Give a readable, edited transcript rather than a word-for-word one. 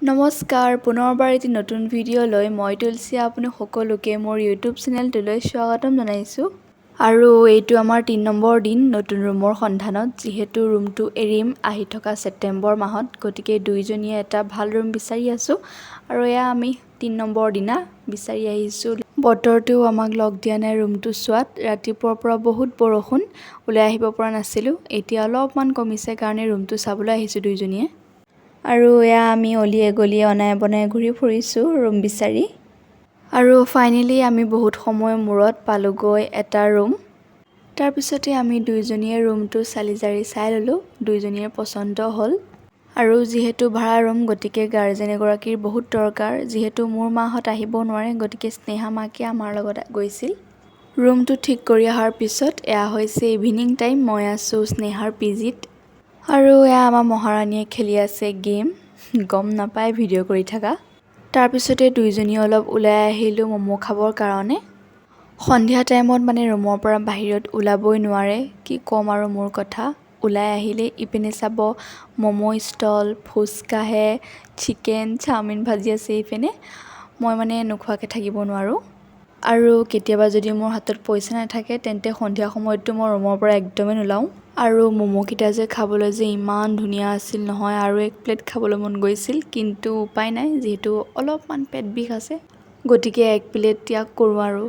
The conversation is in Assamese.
নমস্কাৰ পুনৰবাৰ এটি নতুন ভিডিঅ' লৈ মই তুলসী আপুনি সকলোকে মোৰ ইউটিউব চেনেলটোলৈ স্বাগতম জনাইছোঁ আৰু এইটো আমাৰ ৩ নম্বৰ দিন নতুন ৰুমৰ সন্ধানত যিহেতু ৰুমটো এৰিম আহি থকা ছেপ্টেম্বৰ মাহত গতিকে দুইজনীয়ে এটা ভাল ৰুম বিচাৰি আছোঁ আৰু এয়া আমি ৩ নম্বৰ দিনা বিচাৰি আহিছোঁ বতৰটো আমাক লগ দিয়া নাই ৰুমটো চোৱাত ৰাতিপুৱাৰ পৰা বহুত বৰষুণ ওলাই আহিব পৰা নাছিলোঁ এতিয়া অলপমান কমিছে কাৰণে ৰুমটো চাবলৈ আহিছোঁ দুইজনীয়ে আৰু এয়া আমি অলিয়ে গলিয়ে অনাই বনাই ঘূৰি ফুৰিছোঁ ৰুম বিচাৰি আৰু ফাইনেলি আমি বহুত সময় মূৰত পালোগৈ এটা ৰুম তাৰপিছতে আমি দুইজনীয়ে ৰুমটো চালি জাৰি চাই ল'লোঁ দুইজনীয়ে পচন্দ হ'ল আৰু যিহেতু ভাড়া ৰুম গতিকে গাৰ্জেন এগৰাকীৰ বহুত দৰকাৰ যিহেতু মোৰ মাহঁত আহিব নোৱাৰে গতিকে স্নেহা মাকে আমাৰ লগত গৈছিল ৰুমটো ঠিক কৰি অহাৰ পিছত এয়া হৈছে ইভিনিং টাইম মই আছোঁ স্নেহাৰ পিজিত আৰু এয়া আমাৰ মহাৰাণীয়ে খেলি আছে গেম গম নাপায় ভিডিঅ' কৰি থকা তাৰপিছতে দুইজনী অলপ ওলাই আহিলোঁ ম'ম' খাবৰ কাৰণে সন্ধিয়া টাইমত মানে ৰুমৰ পৰা বাহিৰত ওলাবই নোৱাৰে কি ক'ম আৰু মোৰ কথা ওলাই আহিলে ইপিনে চাব ম'ম' ষ্টল ফুচকাহে চিকেন চাওমিন ভাজি আছে ইপিনে মই মানে নোখোৱাকৈ থাকিব নোৱাৰোঁ আৰু কেতিয়াবা যদি মোৰ হাতত পইচা নাথাকে তেন্তে সন্ধিয়া সময়ততো মই ৰুমৰ পৰা একদমেই নোলাওঁ আৰু ম'ম'কেইটা যে খাবলৈ যে ইমান ধুনীয়া আছিল নহয় আৰু এক প্লেট খাবলৈ মন গৈছিল কিন্তু উপায় নাই যিহেতু অলপমান পেট বিষ আছে গতিকে এক প্লেট ত্যাগ কৰোঁ আৰু